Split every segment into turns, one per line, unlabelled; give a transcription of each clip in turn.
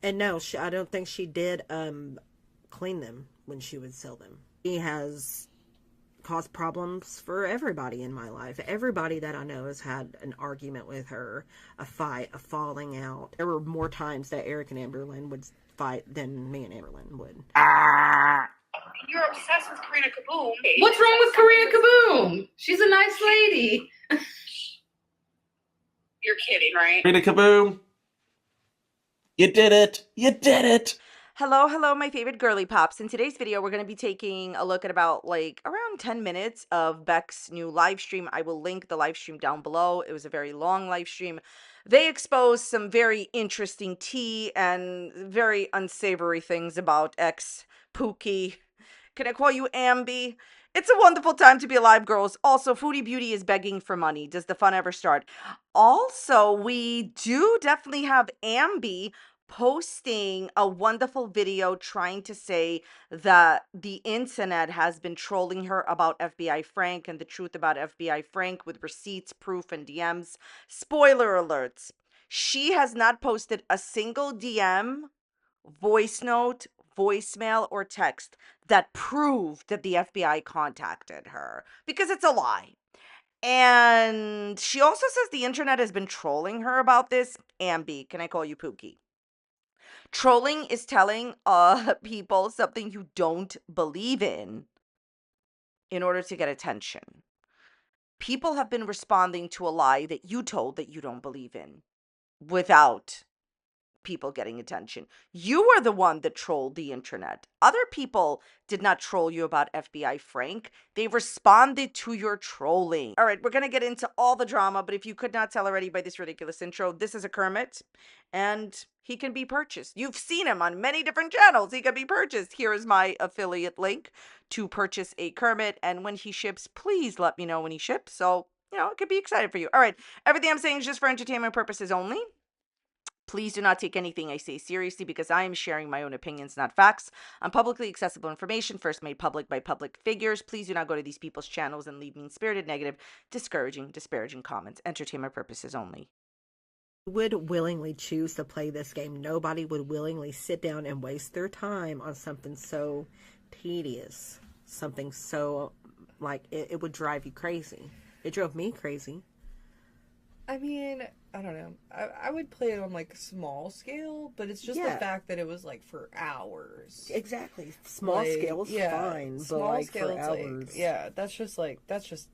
And no, I don't think she did clean them when she would sell them. He has caused problems for everybody in my life. Everybody that I know has had an argument with her, a fight, a falling out. There were more times that Eric and Amberlynn would fight than me and Amberlynn would.
You're obsessed with Karina Kaboom.
What's wrong with Karina Kaboom? She's a nice lady.
You're kidding, right?
Karina Kaboom. You did it. You did it.
Hello, my favorite girly pops. In today's video, we're going to be taking a look at about around 10 minutes of Beck's new live stream. I will link the live stream down below. It was a very long live stream. They exposed some very interesting tea and very unsavory things about ex Pookie. Can I call you Ambi? It's a wonderful time to be alive, girls. Also, Foodie Beauty is begging for money. Does the fun ever start? Also, we do definitely have Ambi posting a wonderful video trying to say that the internet has been trolling her about FBI Frank and the truth about FBI Frank with receipts, proof, and DMs. Spoiler alerts. She has not posted a single DM, voice note, voicemail, or text that proved that the FBI contacted her because it's a lie. And she also says the internet has been trolling her about this. Ambi, can I call you Pookie? Trolling is telling people something you don't believe in order to get attention. People have been responding to a lie that you told that you don't believe in without people getting attention. You are the one that trolled the internet. Other people did not troll you about FBI Frank. They responded to your trolling. All right, we're going to get into all the drama, but if you could not tell already by this ridiculous intro, this is a Kermit, and he can be purchased. You've seen him on many different channels. He can be purchased. Here is my affiliate link to purchase a Kermit, and when he ships, please let me know when he ships, so, it could be excited for you. All right, everything I'm saying is just for entertainment purposes only. Please do not take anything I say seriously because I am sharing my own opinions, not facts, on publicly accessible information first made public by public figures. Please do not go to these people's channels and leave mean-spirited, negative, disparaging comments. Entertainment purposes only.
Would willingly choose to play this game. Nobody would willingly sit down and waste their time on something so tedious. Something so, it would drive you crazy. It drove me crazy.
I mean, I don't know. I would play it on small scale, but it's just the fact that it was for hours.
Exactly. Small scale is fine, but
scale,
for hours.
It's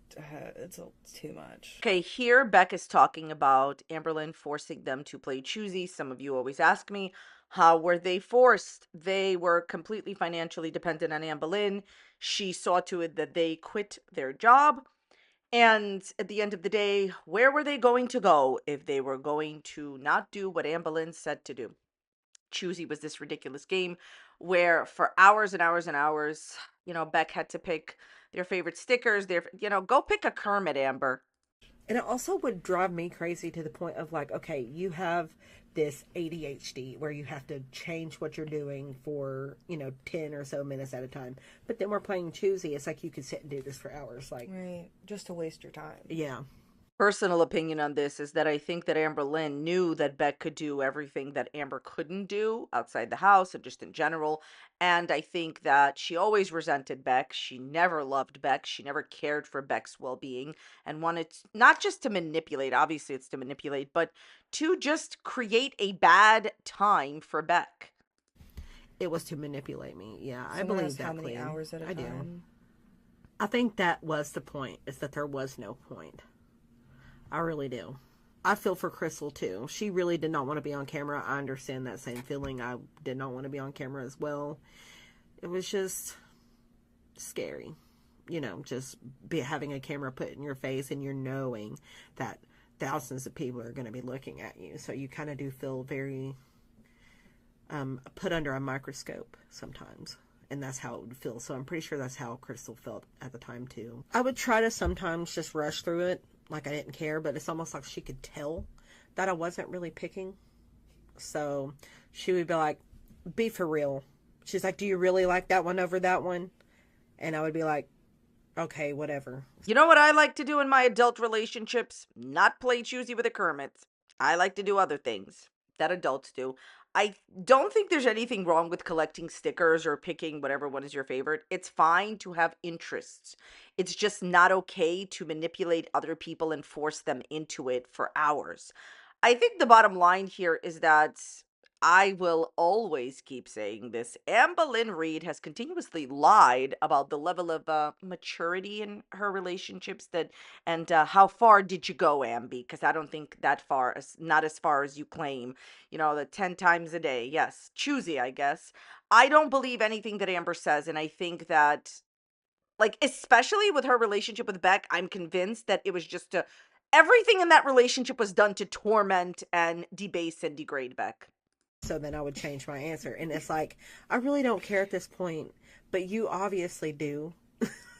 too much.
Okay, here Beck is talking about Amberlynn forcing them to play Choosy. Some of you always ask me, how were they forced? They were completely financially dependent on Amberlynn. She saw to it that they quit their job. And at the end of the day, where were they going to go if they were going to not do what Amberlynn said to do? Choosy was this ridiculous game where for hours and hours and hours, Beck had to pick their favorite stickers. Go pick a Kermit, Amber.
And it also would drive me crazy to the point of okay, you have this ADHD where you have to change what you're doing for, 10 or so minutes at a time. But then we're playing Choosy. It's you could sit and do this for hours.
Right. Just to waste your time.
Yeah.
Personal opinion on this is that I think that Amberlynn knew that Beck could do everything that Amber couldn't do outside the house and just in general. And I think that she always resented Beck. She never loved Beck. She never cared for Beck's well-being and wanted not just to manipulate, obviously it's to manipulate, but to just create a bad time for Beck.
It was to manipulate me. Yeah, I
Someone
believe
asked
that.
How many hours at a time?
Do. I think that was the point, is that there was no point. I really do. I feel for Crystal too. She really did not want to be on camera. I understand that same feeling. I did not want to be on camera as well. It was just scary. Just having a camera put in your face and you're knowing that thousands of people are going to be looking at you. So you kind of do feel very put under a microscope sometimes. And that's how it would feel. So I'm pretty sure that's how Crystal felt at the time too. I would try to sometimes just rush through it. I didn't care, but it's almost like she could tell that I wasn't really picking. So she would be like, be for real. She's like, do you really like that one over that one? And I would be like, okay, whatever.
You know what I like to do in my adult relationships? Not play Choosy with a Kermit. I like to do other things that adults do. I don't think there's anything wrong with collecting stickers or picking whatever one is your favorite. It's fine to have interests. It's just not okay to manipulate other people and force them into it for hours. I think the bottom line here is that I will always keep saying this. Amberlynn Reid has continuously lied about the level of maturity in her relationships and how far did you go, Amby? Because I don't think that far, not as far as you claim. The 10 times a day. Yes, choosy, I guess. I don't believe anything that Amber says, and I think that, like, especially with her relationship with Beck, I'm convinced that it was just everything in that relationship was done to torment and debase and degrade Beck.
So then I would change my answer. And it's like, I really don't care at this point, but you obviously do.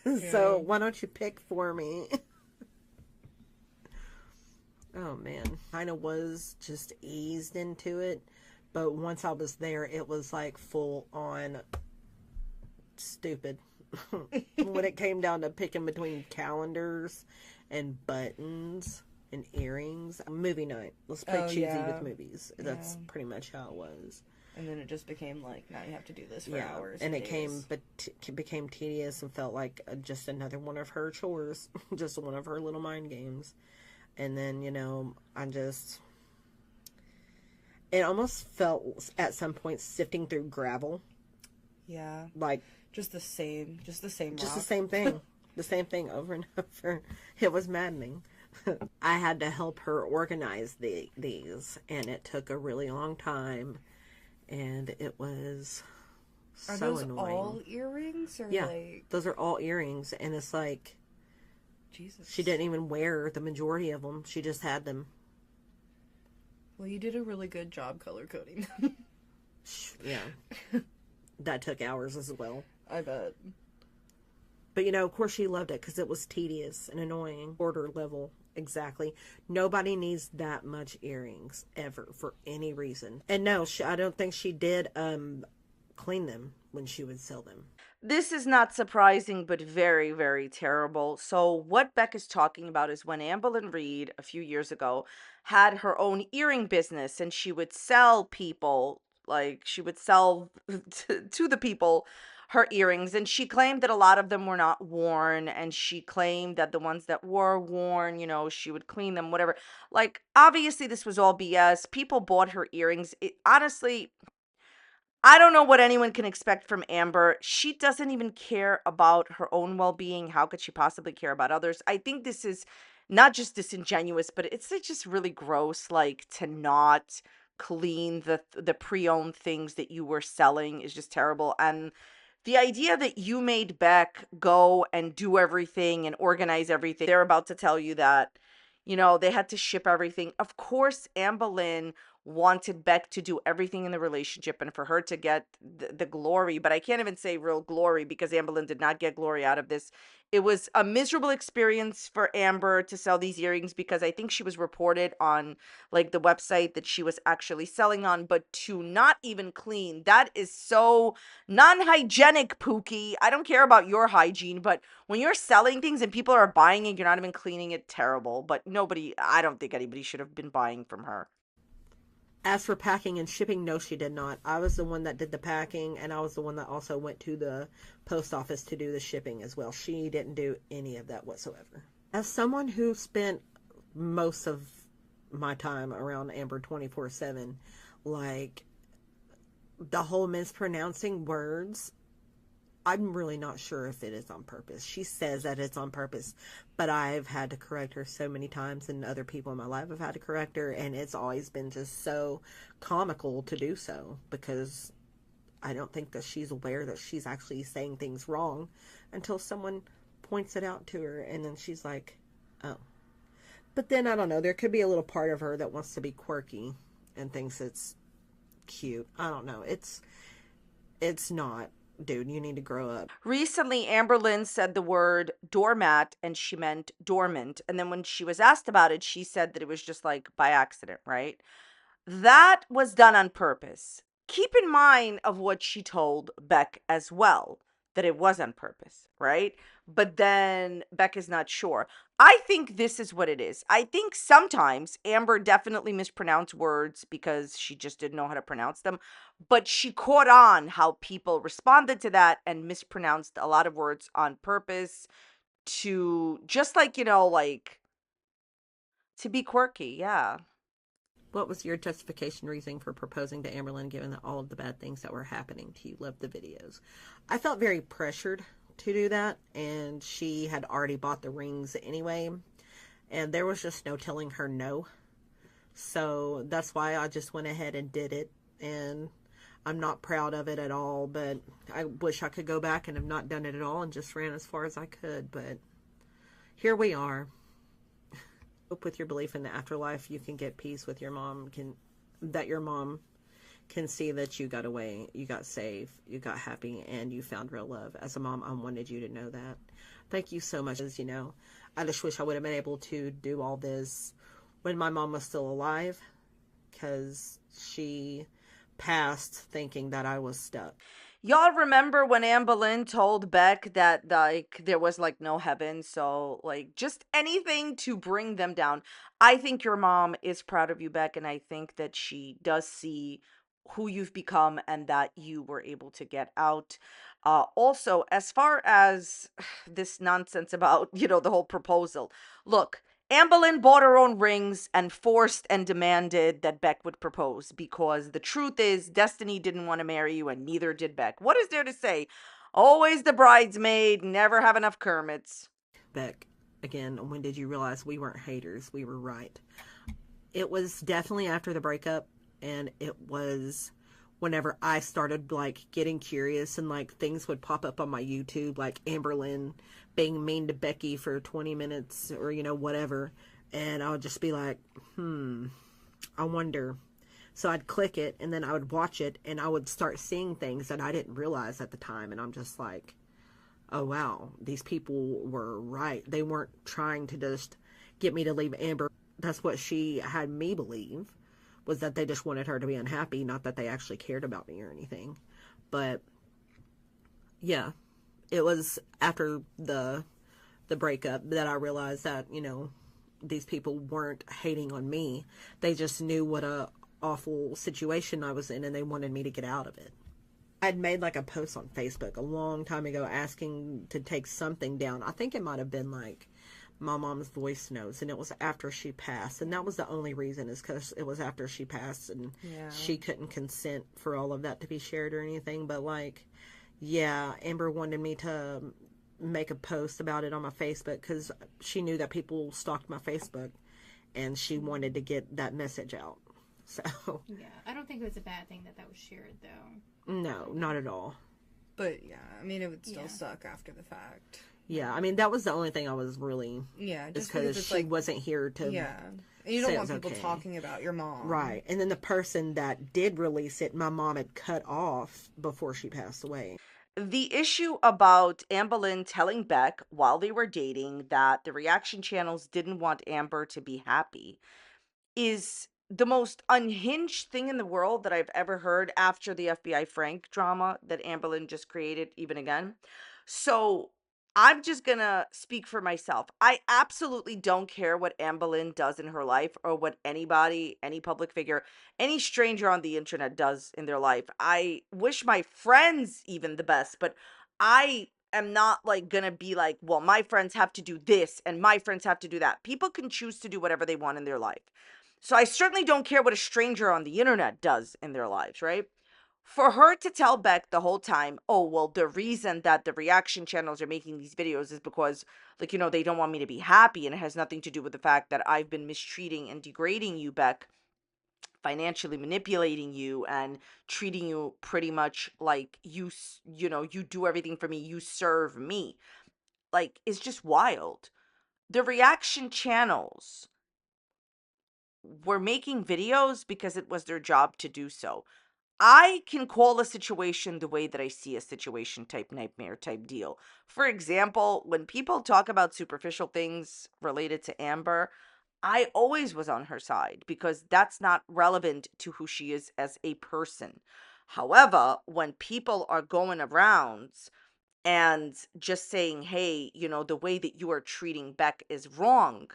So why don't you pick for me? Oh man, kind of was just eased into it. But once I was there, it was like full on stupid. When it came down to picking between calendars and buttons and earrings. Movie night. Let's play choosy with movies. That's pretty much how it was.
And then it just became like, now you have to do this for hours.
And it became tedious and felt like just another one of her chores. Just one of her little mind games. And then, it almost felt at some point sifting through gravel.
Yeah.
Like,
just the same rock.
Just the same thing. The same thing over and over. It was maddening. I had to help her organize these, and it took a really long time, and it was so annoying. Are those
all earrings? Or
those are all earrings, and it's like,
Jesus.
She didn't even wear the majority of them. She just had them.
Well, you did a really good job color coding them.
Yeah. That took hours as well.
I bet.
But, of course she loved it because it was tedious and annoying. Order level. Exactly. Nobody needs that much earrings ever for any reason. And no, I don't think she did clean them when she would sell them.
This is not surprising, but very, very terrible. So what Beck is talking about is when Amberlynn Reid, a few years ago, had her own earring business, and she would sell people, she would sell to the people her earrings, and she claimed that a lot of them were not worn, and she claimed that the ones that were worn, she would clean them, whatever. Obviously this was all BS. People bought her earrings. Honestly, I don't know what anyone can expect from Amber. She doesn't even care about her own well-being. How could she possibly care about others? I think this is not just disingenuous, but it's just really gross, to not clean the pre-owned things that you were selling is just terrible. And the idea that you made Beck go and do everything and organize everything, they're about to tell you that, they had to ship everything. Of course, Amberlynn wanted Beck to do everything in the relationship and for her to get the glory, but I can't even say real glory because Amberlynn did not get glory out of this. It was a miserable experience for Amber to sell these earrings because I think she was reported on the website that she was actually selling on, but to not even clean, that is so non-hygienic, Pookie. I don't care about your hygiene, but when you're selling things and people are buying it, you're not even cleaning it, terrible. But I don't think anybody should have been buying from her.
As for packing and shipping, no, she did not. I was the one that did the packing, and I was the one that also went to the post office to do the shipping as well. She didn't do any of that whatsoever. As someone who spent most of my time around Amber 24/7, the whole mispronouncing words, I'm really not sure if it is on purpose. She says that it's on purpose, but I've had to correct her so many times, and other people in my life have had to correct her, and it's always been just so comical to do so because I don't think that she's aware that she's actually saying things wrong until someone points it out to her, and then she's like, oh. But then, I don't know, there could be a little part of her that wants to be quirky and thinks it's cute. I don't know. It's not. Dude, you need to grow up.
Recently, Amberlynn said the word doormat and she meant dormant. And then when she was asked about it, she said that it was just by accident, right? That was done on purpose. Keep in mind of what she told Beck as well. that it was on purpose, right? But then Beck is not sure. I think this is what it is. I think sometimes Amber definitely mispronounced words because she just didn't know how to pronounce them, but she caught on how people responded to that and mispronounced a lot of words on purpose to just like, like to be quirky. Yeah.
What was your justification reasoning for proposing to Amberlynn given that all of the bad things that were happening to you loved the videos? I felt very pressured to do that, and she had already bought the rings anyway, and there was just no telling her no. So that's why I just went ahead and did it, and I'm not proud of it at all, but I wish I could go back and have not done it at all and just ran as far as I could, but here we are. With your belief in the afterlife, you can get peace with your mom, that your mom can see that you got away, you got saved, you got happy, and you found real love. As a mom, I wanted you to know that. Thank you so much. As I just wish I would have been able to do all this when my mom was still alive, because she passed thinking that I was stuck.
Y'all remember when Amberlynn told Beck that like there was like no heaven, so like just anything to bring them down. I think your mom is proud of you, Beck, and I think that she does see who you've become and that you were able to get out. Also, as far as this nonsense about, the whole proposal, look, Amberlynn bought her own rings and forced and demanded that Beck would propose because the truth is Destiny didn't want to marry you and neither did Beck. What is there to say? Always the bridesmaid, never have enough Kermits.
Beck, again, when did you realize we weren't haters? We were right. It was definitely after the breakup, and it was whenever I started like getting curious and like things would pop up on my YouTube, like Amberlynn being mean to Becky for 20 minutes or whatever, and I would just be like, I wonder. So I'd click it and then I would watch it and I would start seeing things that I didn't realize at the time, and I'm just like, oh wow, these people were right. They weren't trying to just get me to leave Amber. That's what she had me believe, was that they just wanted her to be unhappy, not that they actually cared about me or anything. But yeah, it was after the breakup that I realized that, these people weren't hating on me. They just knew what a awful situation I was in and they wanted me to get out of it. I'd made like a post on Facebook a long time ago asking to take something down. I think it might have been like my mom's voice notes, and it was after she passed, and that was the only reason, is because it was after she passed and she couldn't consent for all of that to be shared or anything. But like, yeah, Amber wanted me to make a post about it on my Facebook because she knew that people stalked my Facebook and she wanted to get that message out. So
yeah, I don't think it was a bad thing that was shared though.
No, not at all.
But yeah, I mean, it would still suck after the fact.
Yeah, I mean, that was the only thing I was really...
Yeah, just
because she wasn't here to...
Yeah. And you don't want people talking about your mom.
Right. And then the person that did release it, my mom had cut off before she passed away.
The issue about Amberlynn telling Beck while they were dating that the reaction channels didn't want Amber to be happy is the most unhinged thing in the world that I've ever heard after the FBI Frank drama that Amberlynn just created even again. So I'm just gonna speak for myself. I absolutely don't care what Amberlynn does in her life or what anybody, any public figure, any stranger on the internet does in their life. I wish my friends even the best, but I am not like gonna be like, well, my friends have to do this and my friends have to do that. People can choose to do whatever they want in their life. So I certainly don't care what a stranger on the internet does in their lives, right? For her to tell Beck the whole time, oh, well, the reason that the reaction channels are making these videos is because, like, they don't want me to be happy, and it has nothing to do with the fact that I've been mistreating and degrading you, Beck, financially manipulating you and treating you pretty much like you do everything for me, you serve me. Like, it's just wild. The reaction channels were making videos because it was their job to do so. I can call a situation the way that I see a situation, type nightmare type deal. For example, when people talk about superficial things related to Amber, I always was on her side because that's not relevant to who she is as a person. However, when people are going around and just saying, hey, the way that you are treating Beck is wrong.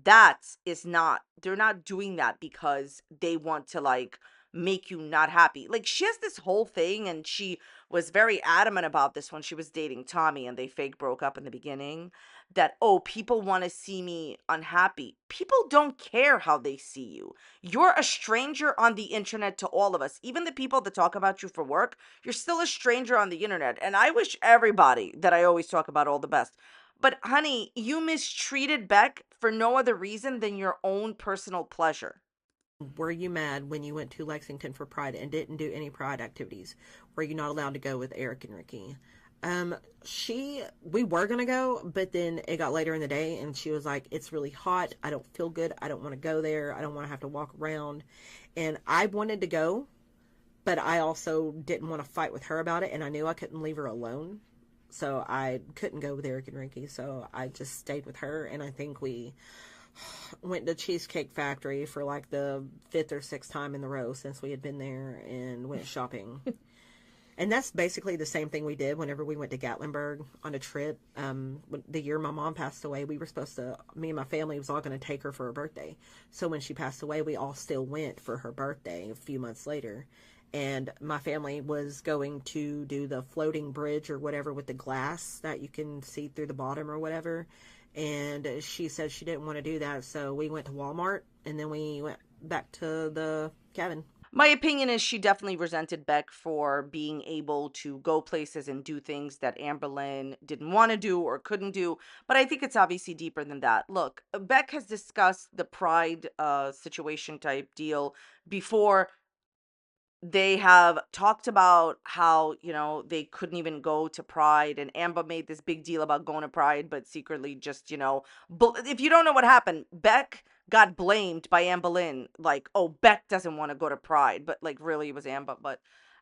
That is not, they're not doing that because they want to like make you not happy. Like she has this whole thing, and she was very adamant about this when she was dating Tommy and they fake broke up in the beginning, that, oh, people want to see me unhappy. People don't care how they see you. You're a stranger on the internet to all of us. Even the people that talk about you for work, you're still a stranger on the internet. And I wish everybody that I always talk about all the best. But honey, you mistreated Beck for no other reason than your own personal pleasure.
Were you mad when you went to Lexington for Pride and didn't do any Pride activities? Were you not allowed to go with Eric and Rickie? We were gonna go, but then it got later in the day and she was like, it's really hot. I don't feel good. I don't want to go there. I don't want to have to walk around. And I wanted to go, but I also didn't want to fight with her about it. And I knew I couldn't leave her alone. So I couldn't go with Eric and Rickie. So I just stayed with her. And I think we went to Cheesecake Factory for like the 5th or 6th time in the row since we had been there, and went shopping. And that's basically the same thing we did whenever we went to Gatlinburg on a trip. The year my mom passed away, we were supposed to, me and my family was all going to take her for her birthday. So when she passed away, we all still went for her birthday a few months later. And my family was going to do the floating bridge or whatever with the glass that you can see through the bottom or whatever. And she said she didn't want to do that. So we went to Walmart and then we went back to the cabin.
My opinion is she definitely resented Beck for being able to go places and do things that Amberlynn didn't want to do or couldn't do. But I think it's obviously deeper than that. Look, Beck has discussed the Pride situation type deal before. They have talked about how, they couldn't even go to Pride, and Amber made this big deal about going to Pride, but secretly just, if you don't know what happened, Beck got blamed by Amberlynn, like, oh, Beck doesn't want to go to Pride, but like really it was Amber. But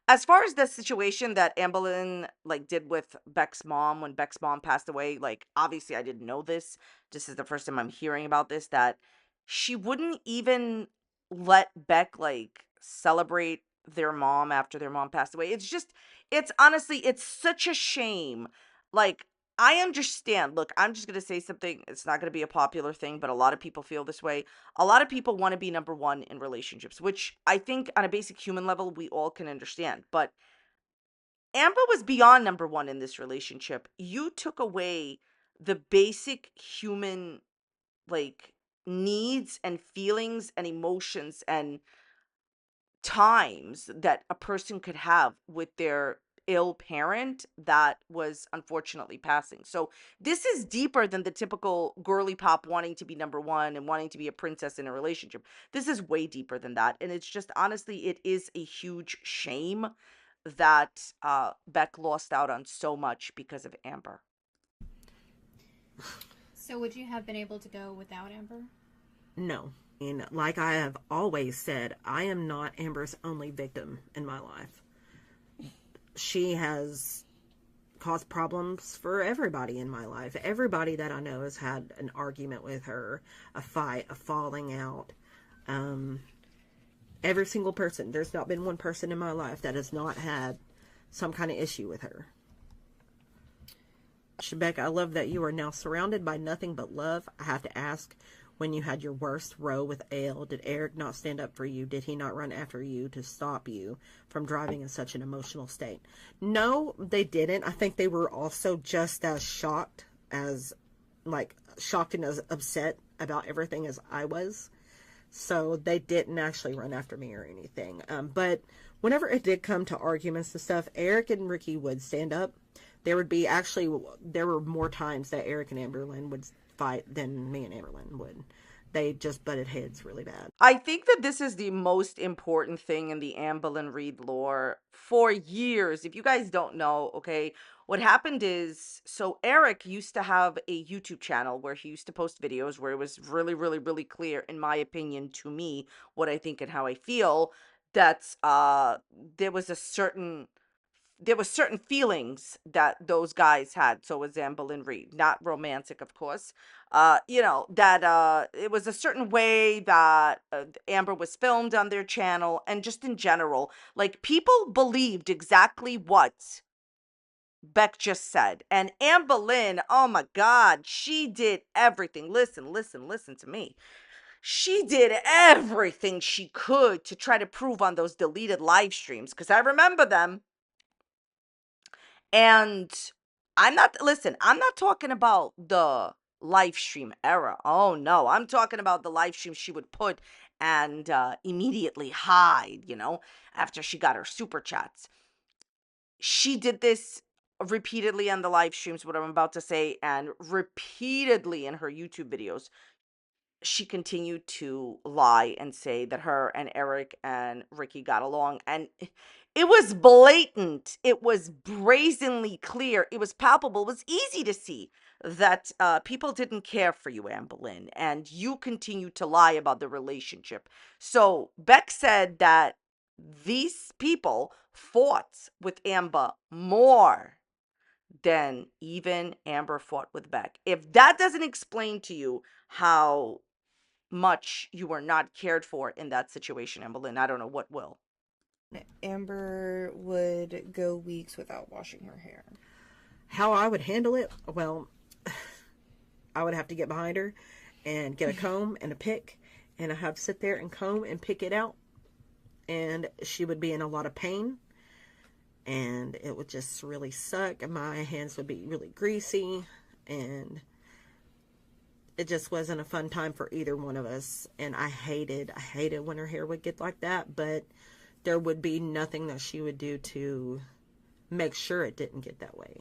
as far as the situation that Amberlynn like did with Beck's mom when Beck's mom passed away, like obviously I didn't know this. This is the first time I'm hearing about this, that she wouldn't even let Beck like celebrate their mom after their mom passed away. It's honestly, it's such a shame. Like, I understand. Look, I'm just going to say something. It's not going to be a popular thing, but a lot of people feel this way. A lot of people want to be number one in relationships, which I think on a basic human level, we all can understand. But Amber was beyond number one in this relationship. You took away the basic human, like, needs and feelings and emotions and times that a person could have with their ill parent that was unfortunately passing. So this is deeper than the typical girly pop wanting to be number one and wanting to be a princess in a relationship. This is way deeper than that. And it's just, honestly, it is a huge shame that Beck lost out on so much because of Amber.
So would you have been able to go without Amber?
No. And like I have always said, I am not Amber's only victim in my life. She has caused problems for everybody in my life. Everybody that I know has had an argument with her, a fight, a falling out. Every single person. There's not been one person in my life that has not had some kind of issue with her. Beck, I love that you are now surrounded by nothing but love. I have to ask, when you had your worst row with Ale, did Eric not stand up for you? Did he not run after you to stop you from driving in such an emotional state? No, they didn't. I think they were also just as shocked and as upset about everything as I was. So they didn't actually run after me or anything. But whenever it did come to arguments and stuff, Eric and Rickie would stand up. There were more times that Eric and Amberlynn would fight than me and Amberlynn would. They just butted heads really bad.
I think that this is the most important thing in the Amberlynn Reid lore for years. If you guys don't know, okay, what happened is, so Eric used to have a YouTube channel where he used to post videos where it was really, really, really clear, in my opinion, to me, what I think and how I feel, that there was certain feelings that those guys had. So was Amberlynn Reid, not romantic, of course. That it was a certain way that Amber was filmed on their channel, and just in general, like, people believed exactly what Beck just said. And Amberlynn, oh my God, she did everything. Listen to me. She did everything she could to try to prove on those deleted live streams, because I remember them. And I'm not talking about the live stream era. Oh no, I'm talking about the live stream she would put and immediately hide, after she got her super chats. She did this repeatedly on the live streams, what I'm about to say, and repeatedly in her YouTube videos. She continued to lie and say that her and Eric and Rickie got along. And it was blatant. It was brazenly clear. It was palpable. It was easy to see that people didn't care for you, Amberlynn, and you continued to lie about the relationship. So Beck said that these people fought with Amber more than even Amber fought with Beck. If that doesn't explain to you how much you were not cared for in that situation, Amberlynn, I don't know what will.
Amber would go weeks without washing her hair.
How I would handle it? Well, I would have to get behind her and get a comb and a pick, and I have to sit there and comb and pick it out, and she would be in a lot of pain, and it would just really suck, and my hands would be really greasy, and it just wasn't a fun time for either one of us. And I hated when her hair would get like that, but there would be nothing that she would do to make sure it didn't get that way.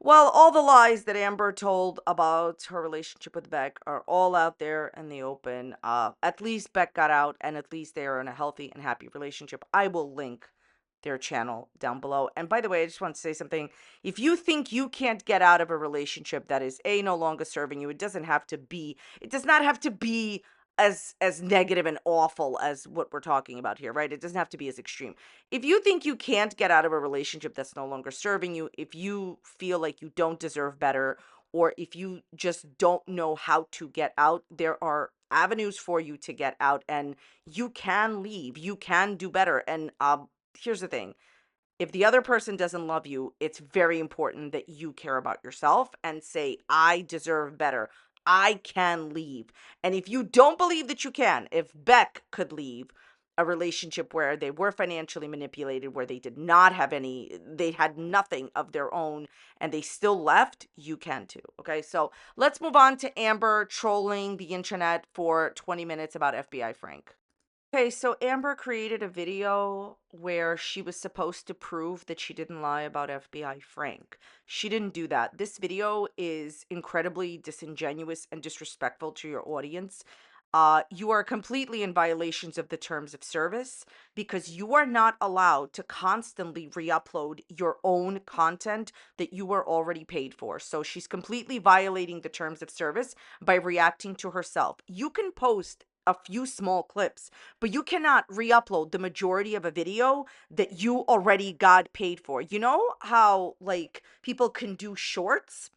Well, all the lies that Amber told about her relationship with Beck are all out there in the open. At least Beck got out, and at least they are in a healthy and happy relationship. I will link their channel down below. And by the way, I just want to say something. If you think you can't get out of a relationship that is no longer serving you, it does not have to be as negative and awful as what we're talking about here, right? It doesn't have to be as extreme. If you think you can't get out of a relationship that's no longer serving you, if you feel like you don't deserve better, or if you just don't know how to get out, there are avenues for you to get out, and you can leave. You can do better. And here's the thing. If the other person doesn't love you, it's very important that you care about yourself and say, I deserve better. I can leave. And if you don't believe that you can, if Beck could leave a relationship where they were financially manipulated, where they did not have they had nothing of their own, and they still left, you can too. Okay, so let's move on to Amber trolling the internet for 20 minutes about FBI Frank. Okay, so Amber created a video where she was supposed to prove that she didn't lie about FBI Frank. She didn't do that. This video is incredibly disingenuous and disrespectful to your audience. You are completely in violations of the terms of service, because you are not allowed to constantly re-upload your own content that you were already paid for. So she's completely violating the terms of service by reacting to herself. You can post a few small clips, but you cannot re-upload the majority of a video that you already got paid for. You know how like people can do shorts?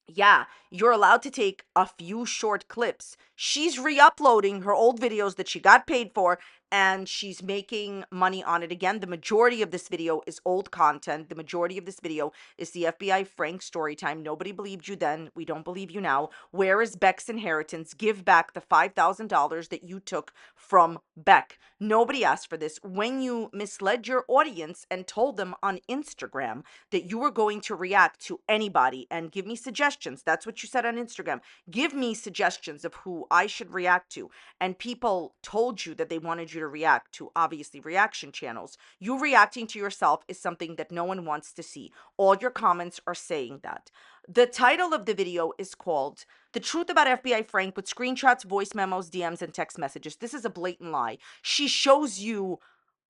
Yeah, you're allowed to take a few short clips. She's re-uploading her old videos that she got paid for, and she's making money on it again. The majority of this video is old content. The majority of this video is the FBI Frank story time. Nobody believed you then. We don't believe you now. Where is Beck's inheritance? Give back the $5,000 that you took from Beck. Nobody asked for this. When you misled your audience and told them on Instagram that you were going to react to anybody and give me suggestions. That's what you said on Instagram. Give me suggestions of who I should react to. And people told you that they wanted you to react to, obviously, reaction channels. You reacting to yourself is something that no one wants to see. All your comments are saying that. The title of the video is called The Truth About FBI Frank with Screenshots, Voice Memos, DMs, and Text Messages. This is a blatant lie. She shows you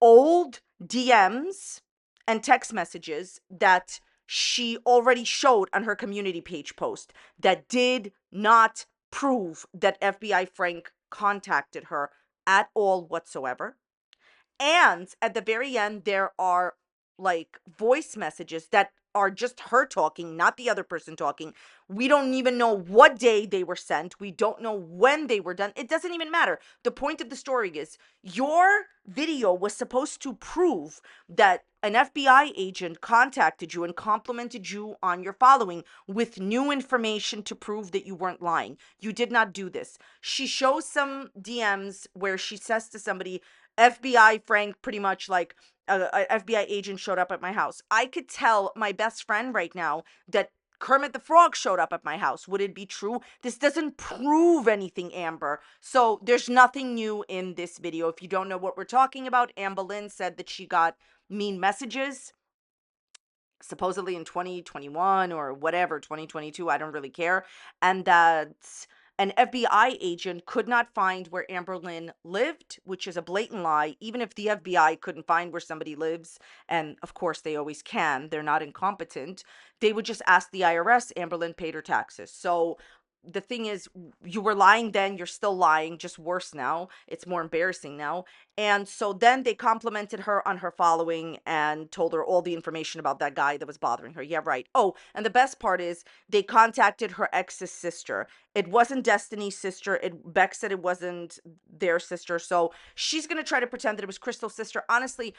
old DMs and text messages that she already showed on her community page post that did not prove that FBI Frank contacted her at all whatsoever. And at the very end, there are like voice messages that are just her talking, not the other person talking. We don't even know what day they were sent. We don't know when they were done. It doesn't even matter. The point of the story is your video was supposed to prove that an FBI agent contacted you and complimented you on your following with new information to prove that you weren't lying. You did not do this. She shows some DMs where she says to somebody, FBI Frank, pretty much like, a FBI agent showed up at my house. I could tell my best friend right now that Kermit the Frog showed up at my house. Would it be true? This doesn't prove anything, Amber. So there's nothing new in this video. If you don't know what we're talking about, Amberlynn said that she got mean messages supposedly in 2021 or whatever, 2022, I don't really care, and that an FBI agent could not find where Amberlynn lived, which is a blatant lie. Even if the FBI couldn't find where somebody lives, and of course they always can, they're not incompetent, they would just ask the IRS. Amberlynn paid her taxes. So the thing is, you were lying then, you're still lying, just worse now. It's more embarrassing now. And so then they complimented her on her following and told her all the information about that guy that was bothering her. Yeah, right. Oh, and the best part is they contacted her ex's sister. It wasn't Destiny's sister. Beck said it wasn't their sister. So she's going to try to pretend that it was Crystal's sister. Honestly,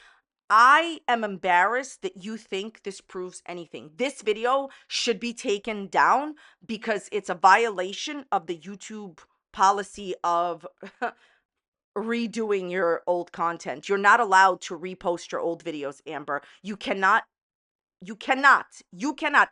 I am embarrassed that you think this proves anything. This video should be taken down because it's a violation of the YouTube policy of redoing your old content. You're not allowed to repost your old videos, Amber. You cannot.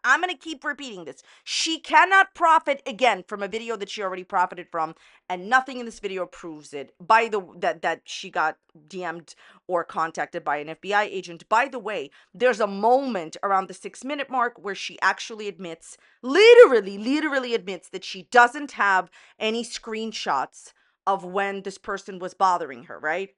I'm going to keep repeating this. She cannot profit again from a video that she already profited from, and nothing in this video proves it. That she got DM'd or contacted by an FBI agent. By the way, there's a moment around the 6-minute mark where she actually admits, literally admits that she doesn't have any screenshots of when this person was bothering her, right?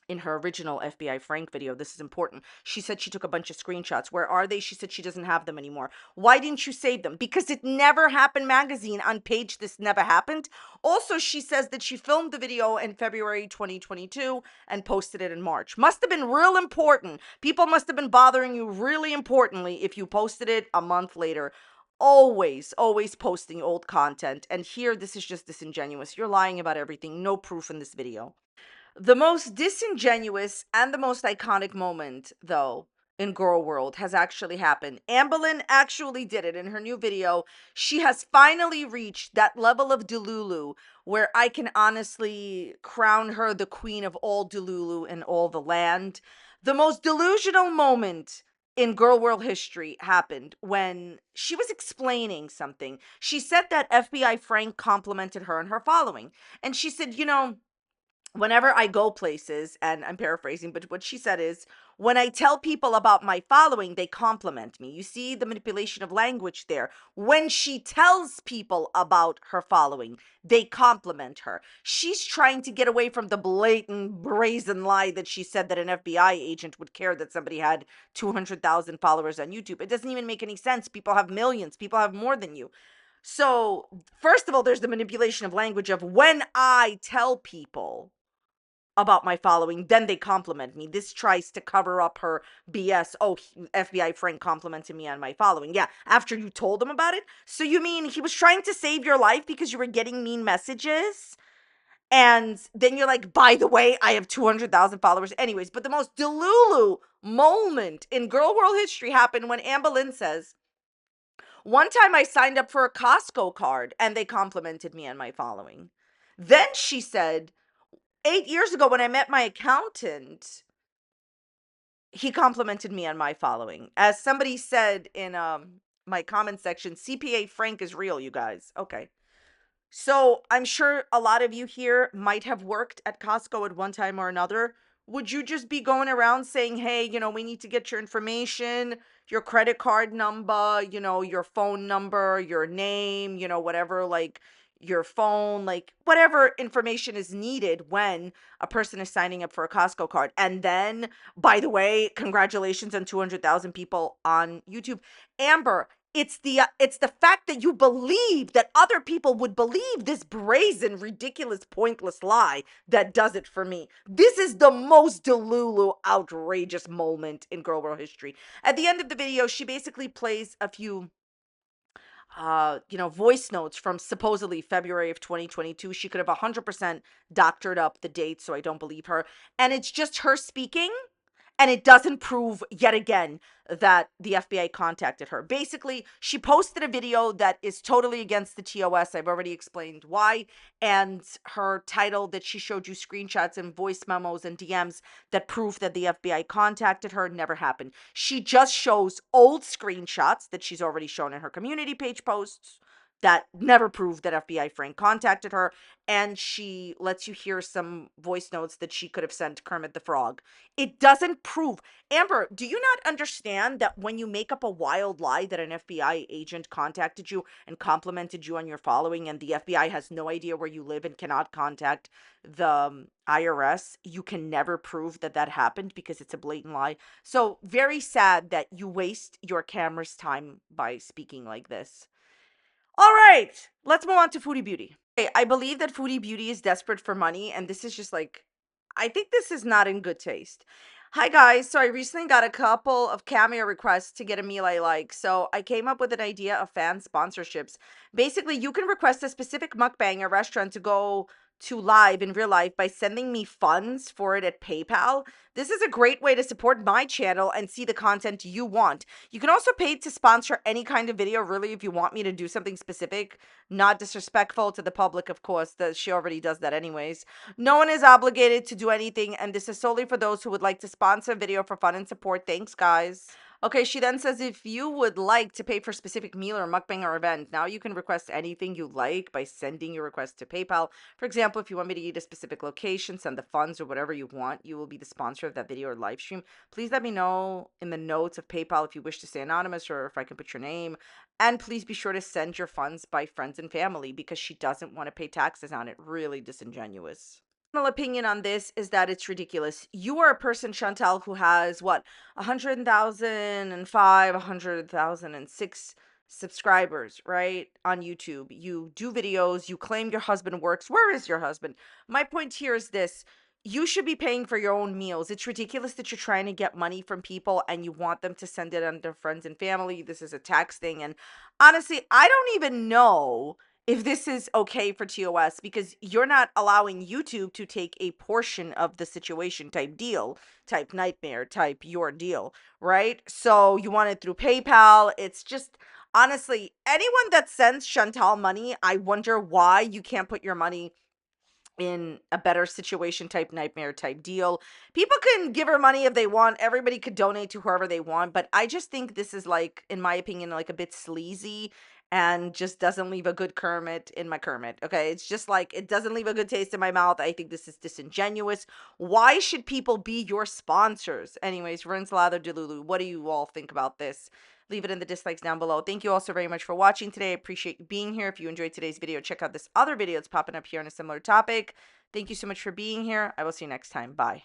In her original FBI Frank video, this is important. She said she took a bunch of screenshots. Where are they? She said she doesn't have them anymore. Why didn't you save them? Because it never happened magazine on page this never happened. Also, she says that she filmed the video in February 2022 and posted it in March. Must have been real important. People must have been bothering you really importantly if you posted it a month later. Always posting old content. And here, this is just disingenuous. You're lying about everything. No proof in this video. The most disingenuous and the most iconic moment, though, in Girl World has actually happened. Amberlynn actually did it in her new video. She has finally reached that level of Delulu where I can honestly crown her the queen of all Delulu in all the land. The most delusional moment in Girl World history happened when she was explaining something. She said that FBI Frank complimented her on her following. And she said, whenever I go places, and I'm paraphrasing, but what she said is, when I tell people about my following, they compliment me. You see the manipulation of language there. When she tells people about her following, they compliment her. She's trying to get away from the blatant, brazen lie that she said that an FBI agent would care that somebody had 200,000 followers on YouTube. It doesn't even make any sense. People have millions. People have more than you. So, first of all, there's the manipulation of language of when I tell people about my following, then they compliment me. This tries to cover up her BS. Oh, FBI Frank complimented me on my following. Yeah, after you told him about it. So you mean he was trying to save your life because you were getting mean messages? And then you're like, by the way, I have 200,000 followers. Anyways, but the most Delulu moment in Girl World history happened when Amberlynn says, one time I signed up for a Costco card and they complimented me on my following. Then she said, 8 years ago when I met my accountant, he complimented me on my following. As somebody said in my comment section, CPA Frank is real, you guys. Okay. So I'm sure a lot of you here might have worked at Costco at one time or another. Would you just be going around saying, hey, we need to get your information, your credit card number, your phone number, your name, whatever, like your phone, like whatever information is needed when a person is signing up for a Costco card. And then, by the way, congratulations on 200,000 people on YouTube. Amber, It's the fact that you believe that other people would believe this brazen, ridiculous, pointless lie that does it for me. This is the most Delulu outrageous moment in Girl World history. At the end of the video, she basically plays a few voice notes from supposedly February of 2022. She could have 100% doctored up the date, so I don't believe her. And it's just her speaking, and it doesn't prove yet again that the FBI contacted her. Basically, she posted a video that is totally against the TOS. I've already explained why. And her title that she showed you screenshots and voice memos and DMs that prove that the FBI contacted her never happened. She just shows old screenshots that she's already shown in her community page posts that never proved that FBI Frank contacted her, and she lets you hear some voice notes that she could have sent Kermit the Frog. It doesn't prove. Amber, do you not understand that when you make up a wild lie that an FBI agent contacted you and complimented you on your following, and the FBI has no idea where you live and cannot contact the IRS, you can never prove that that happened because it's a blatant lie? So very sad that you waste your camera's time by speaking like this. All right, let's move on to Foodie Beauty. Okay, I believe that Foodie Beauty is desperate for money, and this is just like, I think this is not in good taste. Hi guys, so I recently got a couple of cameo requests to get a meal I like, so I came up with an idea of fan sponsorships. Basically, you can request a specific mukbang or restaurant to go to live in real life by sending me funds for it at PayPal. This is a great way to support my channel and see the content you want. You can also pay to sponsor any kind of video, really, if you want me to do something specific. Not disrespectful to the public, of course, that she already does that anyways. No one is obligated to do anything, and this is solely for those who would like to sponsor a video for fun and support. Thanks, guys. Okay, she then says if you would like to pay for a specific meal or mukbang or event, now you can request anything you like by sending your request to PayPal. For example, if you want me to eat a specific location, send the funds or whatever you want, you will be the sponsor of that video or live stream. Please let me know in the notes of PayPal if you wish to stay anonymous or if I can put your name. And please be sure to send your funds by friends and family because she doesn't want to pay taxes on it. Really disingenuous. Opinion on this is that it's ridiculous. You are a person, Chantal, who has what, 100,005, 100,006 subscribers, right, on YouTube. You do videos, you claim your husband works. Where is your husband? My point here is this: you should be paying for your own meals. It's ridiculous that you're trying to get money from people and you want them to send it on their friends and family. This is a tax thing, and honestly, I don't even know if this is okay for TOS because you're not allowing YouTube to take a portion of the situation type deal, type nightmare, type your deal, right? So you want it through PayPal. It's just, honestly, anyone that sends Chantal money, I wonder why you can't put your money in a better situation type nightmare type deal. People can give her money if they want. Everybody could donate to whoever they want, but I just think this is, like, in my opinion, like a bit sleazy and just doesn't leave a good Kermit in my Kermit. Okay, it's just like, it doesn't leave a good taste in my mouth. I think this is disingenuous. Why should people be your sponsors? Anyways, rinse, lather, delulu. What do you all think about this? Leave it in the dislikes down below. Thank you all so very much for watching today. I appreciate you being here. If you enjoyed today's video, check out this other video that's popping up here on a similar topic. Thank you so much for being here. I will see you next time. Bye.